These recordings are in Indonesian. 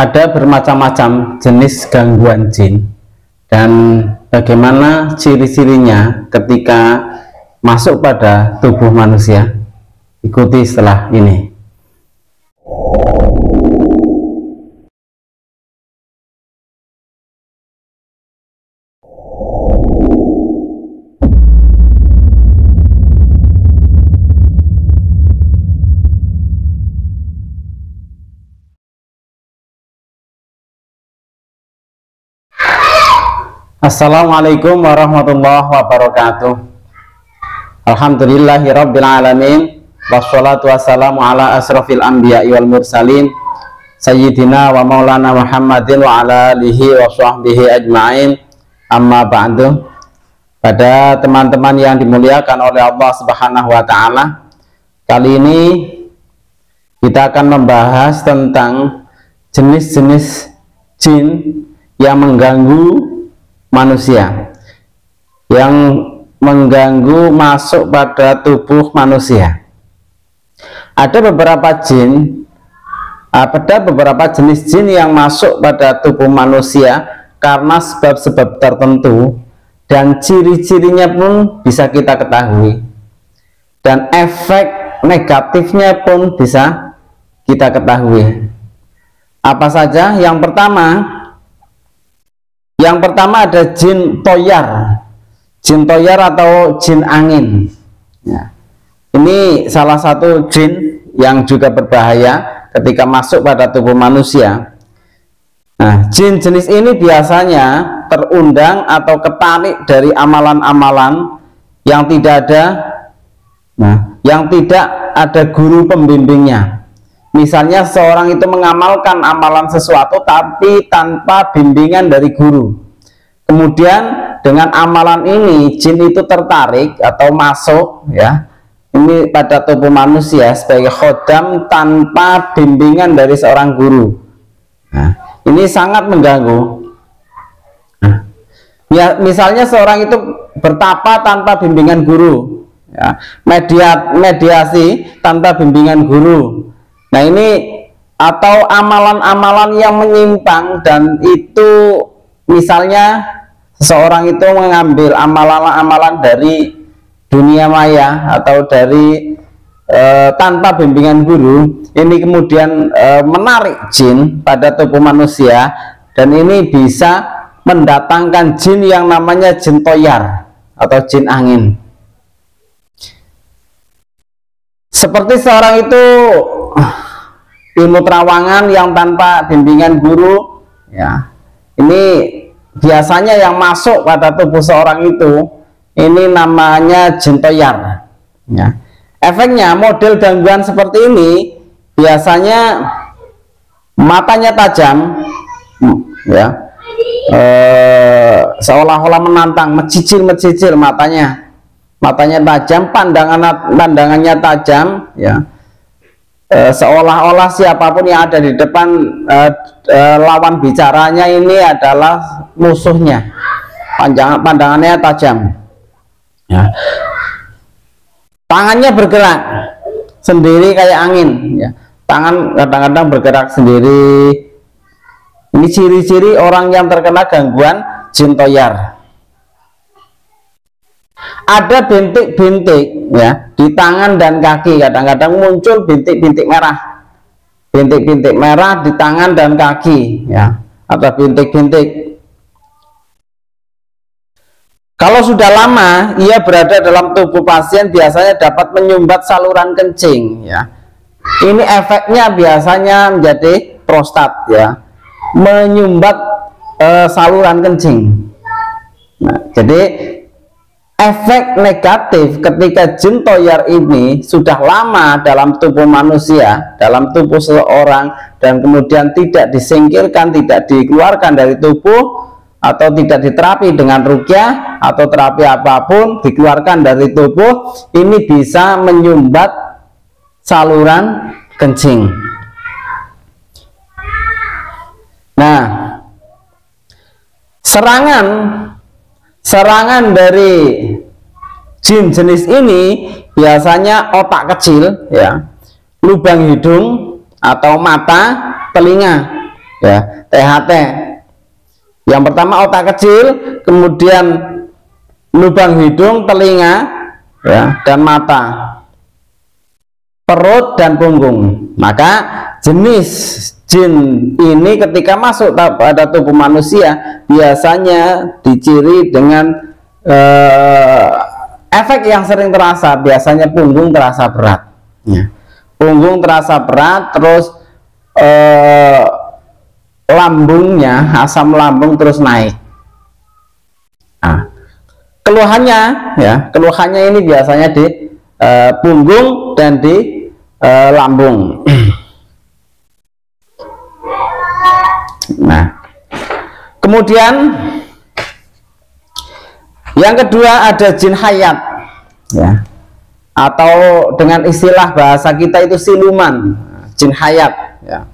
Ada bermacam-macam jenis gangguan jin dan bagaimana ciri-cirinya ketika masuk pada tubuh manusia. Ikuti setelah ini. Assalamualaikum warahmatullahi wabarakatuh. Alhamdulillahirabbil alamin, wassalatu wassalamu ala asrofil anbiya'i wal mursalin, sayyidina wa maulana Muhammadin wa ala alihi wa sahbihi ajma'in. Amma ba'du. Pada teman-teman yang dimuliakan oleh Allah Subhanahu wa taala, kali ini kita akan membahas tentang jenis-jenis jin yang mengganggu manusia, yang mengganggu masuk pada tubuh manusia. Ada beberapa jenis jin yang masuk pada tubuh manusia karena sebab-sebab tertentu, dan ciri-cirinya pun bisa kita ketahui, dan efek negatifnya pun bisa kita ketahui. Apa saja? Yang pertama ada jin toyar. Jin toyar atau jin angin. Ya. Ini salah satu jin yang juga berbahaya ketika masuk pada tubuh manusia. Nah, jin jenis ini biasanya terundang atau ketarik dari amalan-amalan yang tidak ada guru pembimbingnya. Misalnya seorang itu mengamalkan amalan sesuatu tapi tanpa bimbingan dari guru. Kemudian dengan amalan ini jin itu tertarik atau masuk, ya, ini pada tubuh manusia sebagai khodam tanpa bimbingan dari seorang guru. Nah, ini sangat mengganggu. Nah, ya, misalnya seorang itu bertapa tanpa bimbingan guru, ya, mediasi tanpa bimbingan guru. Nah, ini atau amalan-amalan yang menyimpang, dan itu misalnya seseorang itu mengambil amalan-amalan dari dunia maya atau dari tanpa bimbingan guru, ini kemudian menarik jin pada tubuh manusia, dan ini bisa mendatangkan jin yang namanya jin toyar atau jin angin. Seperti seorang itu ilmu terawangan yang tanpa bimbingan guru, ya, ini biasanya yang masuk pada tubuh seorang itu, ini namanya jin toyar, ya. Efeknya model gangguan seperti ini biasanya matanya tajam, ya, seolah-olah menantang, mecicil matanya tajam, pandangannya tajam, ya. Seolah-olah siapapun yang ada di depan lawan bicaranya ini adalah musuhnya. Pandangannya tajam, ya. Tangannya bergerak sendiri kayak angin, ya. Tangan kadang-kadang bergerak sendiri. Ini ciri-ciri orang yang terkena gangguan jin toyar. Ada bintik-bintik, ya, di tangan dan kaki. Kadang-kadang muncul bintik-bintik merah di tangan dan kaki, ya, atau bintik-bintik. Kalau sudah lama ia berada dalam tubuh pasien, biasanya dapat menyumbat saluran kencing, ya. Ini efeknya biasanya menjadi prostat, ya, menyumbat saluran kencing. Nah, jadi efek negatif ketika jin toyar ini sudah lama dalam tubuh manusia, dalam tubuh seseorang, dan kemudian tidak disingkirkan, tidak dikeluarkan dari tubuh, atau tidak diterapi dengan ruqyah atau terapi apapun, dikeluarkan dari tubuh, ini bisa menyumbat saluran kencing. Nah, serangan dari jin jenis ini biasanya otak kecil, ya, lubang hidung atau mata, telinga. ya, THT. Yang pertama otak kecil, kemudian lubang hidung, telinga, ya, dan mata, perut dan punggung. Maka jenis jin ini ketika masuk pada tubuh manusia biasanya diciri dengan efek yang sering terasa, biasanya punggung terasa berat, ya. Punggung terasa berat, terus lambungnya, asam lambung terus naik. Nah, keluhannya, ya, keluhannya ini biasanya di punggung dan di lambung. Nah, kemudian yang kedua ada jin hayat, ya, atau dengan istilah bahasa kita itu siluman, jin hayat, ya.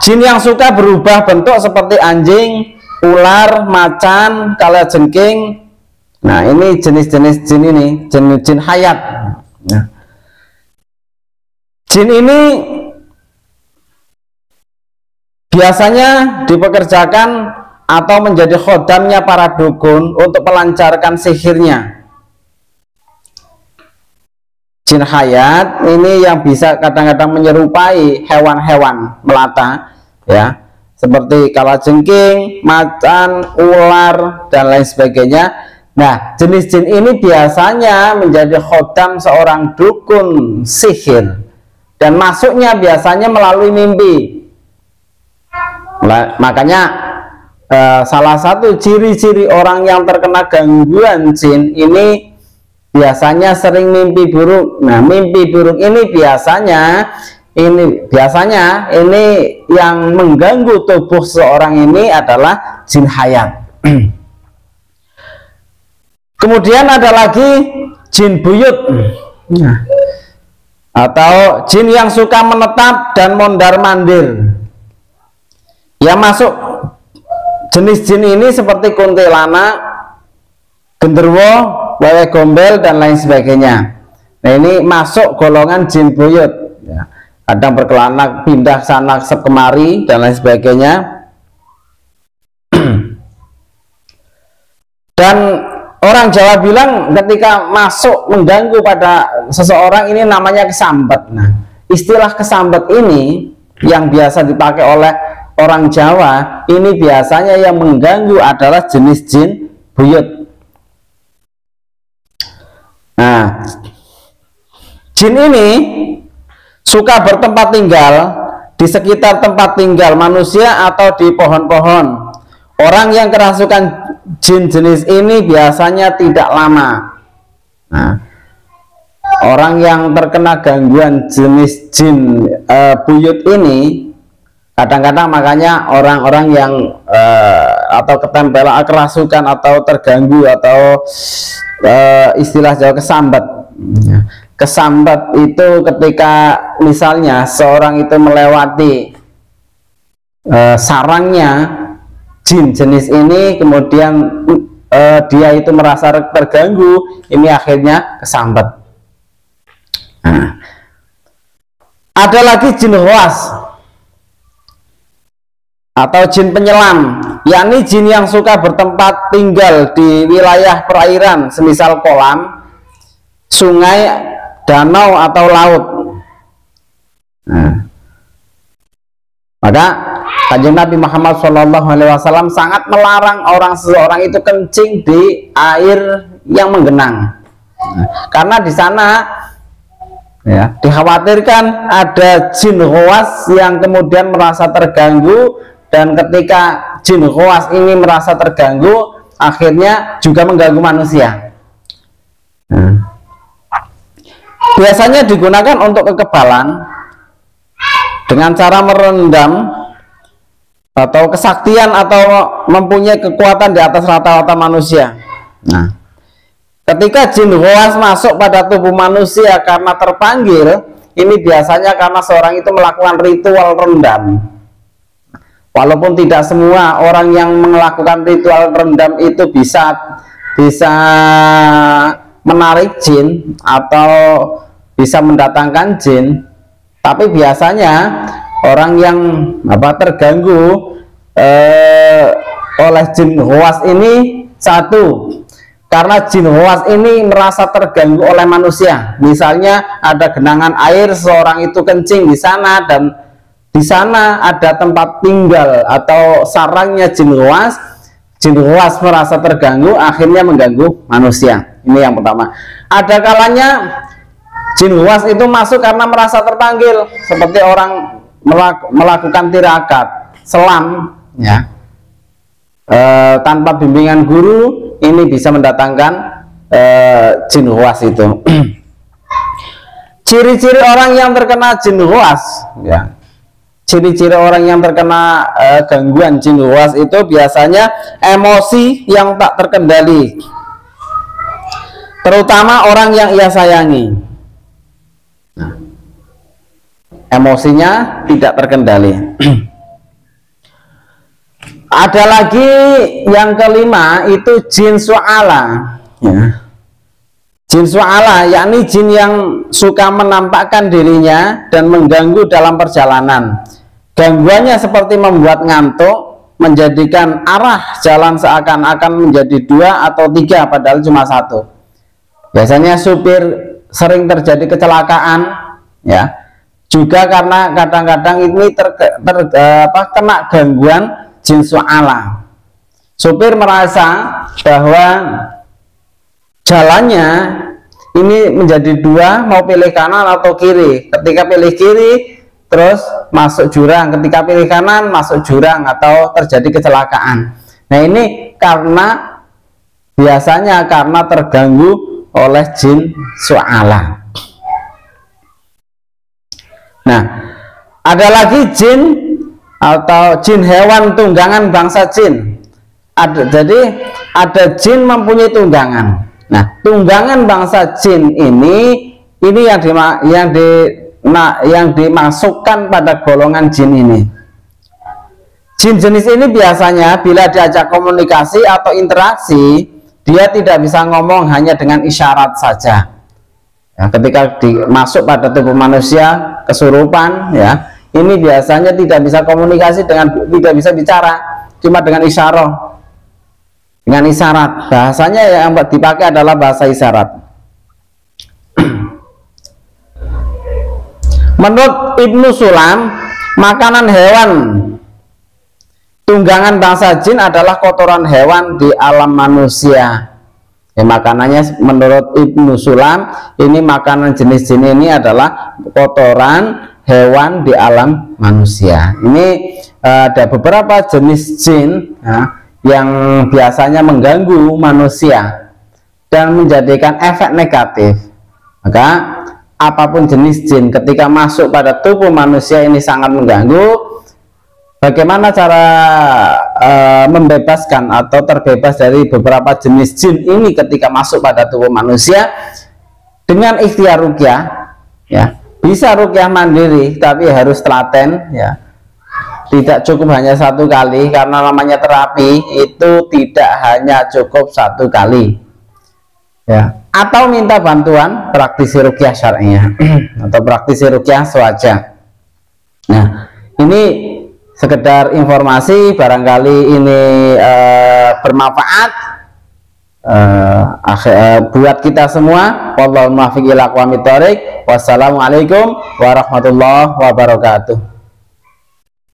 Jin yang suka berubah bentuk seperti anjing, ular, macan, kalajengking. Nah, ini jenis-jenis jin ini, jin hayat. Nah, jin ini biasanya dipekerjakan atau menjadi khodamnya para dukun untuk melancarkan sihirnya. Jin hayat ini yang bisa kadang-kadang menyerupai hewan-hewan melata, ya, seperti kalajengking, macan, ular, dan lain sebagainya. Nah, jenis jin ini biasanya menjadi khodam seorang dukun sihir dan masuknya biasanya melalui mimpi. Makanya salah satu ciri-ciri orang yang terkena gangguan jin ini biasanya sering mimpi buruk. Nah, mimpi buruk ini biasanya yang mengganggu tubuh seorang ini adalah jin hayat. Kemudian ada lagi jin buyut, nah, atau jin yang suka menetap dan mondar-mandir. Yang masuk jenis jin ini seperti kuntilanak, genderuwo, wewe gombel, dan lain sebagainya. Nah, ini masuk golongan jin buyut, ya. Kadang berkelana pindah sana kemari dan lain sebagainya. Dan orang Jawa bilang ketika masuk mengganggu pada seseorang ini namanya kesambet. Nah, istilah kesambet ini yang biasa dipakai oleh orang Jawa ini biasanya yang mengganggu adalah jenis jin buyut. Nah, jin ini suka bertempat tinggal di sekitar tempat tinggal manusia atau di pohon-pohon. Orang yang kerasukan jin jenis ini biasanya tidak lama. Nah, orang yang terkena gangguan jenis jin buyut ini kadang-kadang, makanya orang-orang yang atau ketempelan, kerasukan atau terganggu atau istilah Jawa kesambet. Kesambet itu ketika misalnya seorang itu melewati sarangnya jin jenis ini, kemudian dia itu merasa terganggu, ini akhirnya kesambet. Nah, ada lagi jin hoas atau jin penyelam, yakni jin yang suka bertempat tinggal di wilayah perairan, semisal kolam, sungai, danau, atau laut. Nah, maka Kanjeng Nabi Muhammad SAW sangat melarang seseorang itu kencing di air yang menggenang. Nah, karena di sana, ya, dikhawatirkan ada jin hoas yang kemudian merasa terganggu, dan ketika jin hoas ini merasa terganggu, akhirnya juga mengganggu manusia. Nah, biasanya digunakan untuk kekebalan dengan cara merendam atau kesaktian atau mempunyai kekuatan di atas rata-rata manusia. Nah, ketika jin hoas masuk pada tubuh manusia karena terpanggil, ini biasanya karena seorang itu melakukan ritual rendam. Walaupun tidak semua orang yang melakukan ritual rendam itu bisa menarik jin atau bisa mendatangkan jin, tapi biasanya orang yang terganggu oleh jin ghawas ini, satu, karena jin ghawas ini merasa terganggu oleh manusia. Misalnya ada genangan air, seorang itu kencing di sana dan di sana ada tempat tinggal atau sarangnya jin ghawas. Jin ghawas merasa terganggu, akhirnya mengganggu manusia. Ini yang pertama. Ada kalanya jin ghawas itu masuk karena merasa terpanggil, seperti orang melakukan tirakat, selam, ya. Tanpa bimbingan guru, ini bisa mendatangkan jin ghawas itu. Ciri-ciri orang yang terkena jin ghawas, ya. Ciri-ciri orang yang terkena gangguan jin ghawas itu biasanya emosi yang tak terkendali, terutama orang yang ia sayangi. Nah, emosinya tidak terkendali. Ada lagi yang kelima, itu jin su'ala, ya. Jin su'ala yakni jin yang suka menampakkan dirinya dan mengganggu dalam perjalanan. Gangguannya seperti membuat ngantuk, menjadikan arah jalan seakan-akan menjadi 2 atau 3 padahal cuma 1. Biasanya supir sering terjadi kecelakaan, ya. Juga karena kadang-kadang ini kena gangguan jin su'ala. Supir merasa bahwa jalannya ini menjadi 2, mau pilih kanan atau kiri. Ketika pilih kiri terus masuk jurang, ketika pilih kanan masuk jurang atau terjadi kecelakaan. Nah, ini biasanya karena terganggu oleh jin su'ala. Nah, ada lagi jin atau jin hewan tunggangan bangsa jin. Jadi ada jin mempunyai tunggangan. Nah, tunggangan bangsa jin ini yang dimasukkan pada golongan jin ini. Jin jenis ini biasanya bila diajak komunikasi atau interaksi, dia tidak bisa ngomong, hanya dengan isyarat saja. Ya, ketika masuk pada tubuh manusia kesurupan, ya, ini biasanya tidak bisa komunikasi, tidak bisa bicara, cuma dengan isyarat. Dengan isyarat, bahasanya yang dipakai adalah bahasa isyarat. Menurut Ibnu Sulam, makanan hewan tunggangan bangsa jin adalah kotoran hewan di alam manusia. Ya, makanannya menurut Ibnu Sulam, ini makanan jenis jin ini adalah kotoran hewan di alam manusia. Ini ada beberapa jenis jin, ya, yang biasanya mengganggu manusia dan menjadikan efek negatif. Maka apapun jenis jin ketika masuk pada tubuh manusia ini sangat mengganggu. Bagaimana cara membebaskan atau terbebas dari beberapa jenis jin ini ketika masuk pada tubuh manusia? Dengan ikhtiar ruqyah, ya. Bisa ruqyah mandiri, tapi harus telaten, ya. Tidak cukup hanya 1 kali, karena namanya terapi itu tidak hanya cukup 1 kali, ya. Atau minta bantuan praktisi ruqyah syar'iyah atau praktisi ruqyah swaja. Nah, ini sekedar informasi, barangkali ini bermanfaat buat kita semua. Wallahul muwaffiq ila aqwamit thoriq. Wassalamualaikum warahmatullahi wabarakatuh.